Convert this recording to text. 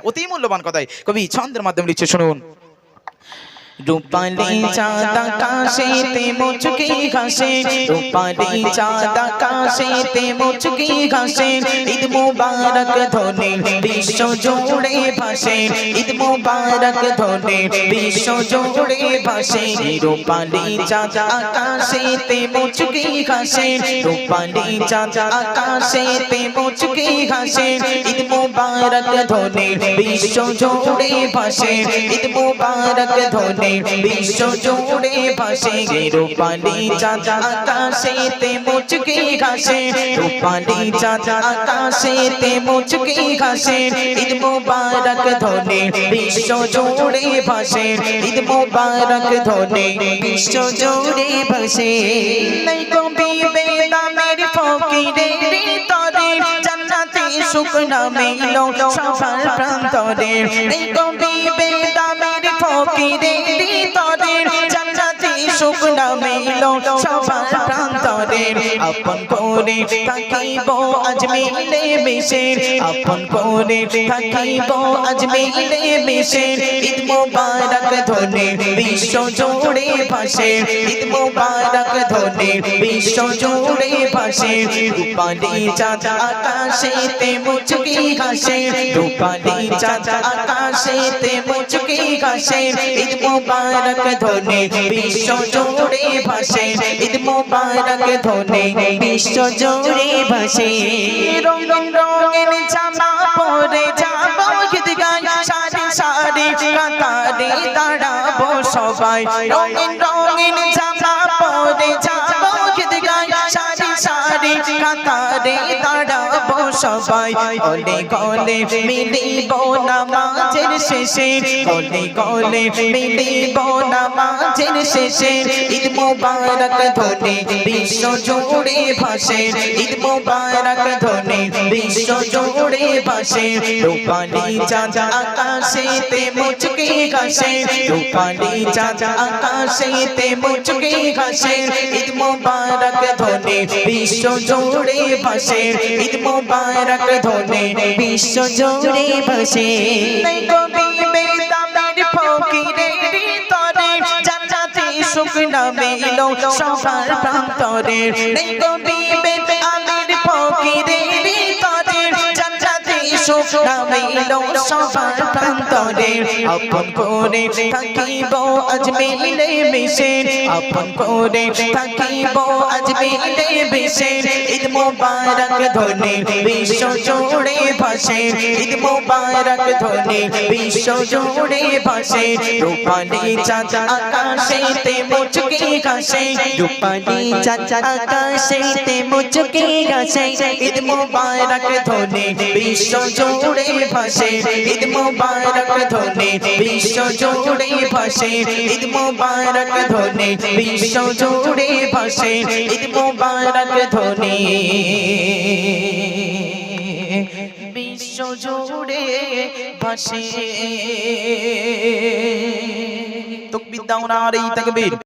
অতি মূল্যবান কথাই কবি ছন্দের মাধ্যমে লিখছে, শুনুন। रूपाली चाँद आकाशे ते मुझकी घासे, रूपाली चाँद आकाशे ते मुझकी घासे, ईद मुबारक ध्वनि विश्व जोड़े भाषे, ईद मुबारक ध्वनि विश्व जोड़े भाषे। रूपाली चाँद आकाशे ते मुझकी घासे, रूपाली चाँद आकाशे ते मुझकी घासे, ईद मुबारक ध्वनि विश्व जोड़े भाषे, ईद मुबारक ध्वनि विश्व जोड़े भाषे। रूपाली चाँद आकाशे ते मुझकी घासे, रूपाली चाँद आकाशे ते मुझकी घासे, ईद मुबारक ध्वनि विश्व जोड़े भाषे, ईद मुबारक ध्वनि विश्व जोड़े भाषे। नहीं को बीबेदा मेरी फकीरे तोरे जन्नती सुख न मिलो सफर प्रांतरे, नहीं को बीबेदा मेरी फकीरे सुख न मिलो सफर प्रांतरे। अपन कोरे থাকিবো আজ মিলে মিশে, अपन कोरे থাকিবো আজ মিলে মিশে, ঈদ মুবারক ধ্বনি বিশ্ব জুড়ে ভাসে, ঈদ মুবারক ধ্বনি বিশ্ব জুড়ে ভাসে। রূপালি চাঁদ আকাশেতে মুচকি হাসে, রূপালি চাঁদ আকাশেতে মুচকি হাসে, ঈদ মুবারক ধ্বনি বিশ্ব জুড়ে ভাসে, ঈদ মুবারক ধ্বনি বিশ্ব জুড়ে ভাসে। রঙিন রঙিন জামা পরে যাবো ঈদগায়, সারি সারি কাতারে দাঁড়াবো সবাই। রঙিন রঙিন জামা পরে যাবো ঈদগায়, সারি সারি কাতারে দাঁড়াবো সবাই। গলে গলে মিলিব নামাজের শেষে, গলে গলে মিলিব নামাজের শেষে, ঈদ মুবারক ধ্বনি বিশ্ব জুড়ে ভাসে, ঈদ মুবারক ধ্বনি বিশ্ব জুড়ে ভাসে। রূপালি চাঁদ আকাশেতে মুচকি হাসে, রূপালি চাঁদ আকাশেতে মুচকি হাসে, ঈদ মুবারক ধ্বনি বিশ্ব জুড়ে ভাসে, ঈদ মুবারক ধ্বনি বিশ্ব জুড়ে ভাসে। নাই কবি বেদামের ফকিরে তরে জান্নাতি সুখ না মিলো সফর প্রান্তরে, নাই কবি বেদামের ফকিরে তরে জান্নাতি সুখ না মিলো সফর প্রান্তরে। আপন করে থাকিবো আজ মিলে মিশে, আপন করে থাকিবো আজ মিলে মিশে, ঈদ মুবারক ধ্বনি বিশ্ব জুড়ে ভাসে, ঈদ মুবারক ধ্বনি বিশ্ব জুড়ে ভাসে। রূপালি চাঁদ আকাশেতে মুচকি হাসে, রূপালি চাঁদ আকাশেতে মুচকি হাসে, ঈদ মুবারক ধ্বনি বিশ্ব জুড়ে ভাসে, ঈদ মুবারক ধ্বনি বিশ্ব জুড়ে ভাসে, ঈদ মুবারক ধ্বনি বিশ্ব জুড়ে ভাসে, ঈদ মুবারক ধ্বনি বিশ্ব জুড়ে ভাসে। তাকবীর দাও নারে তাকবীর।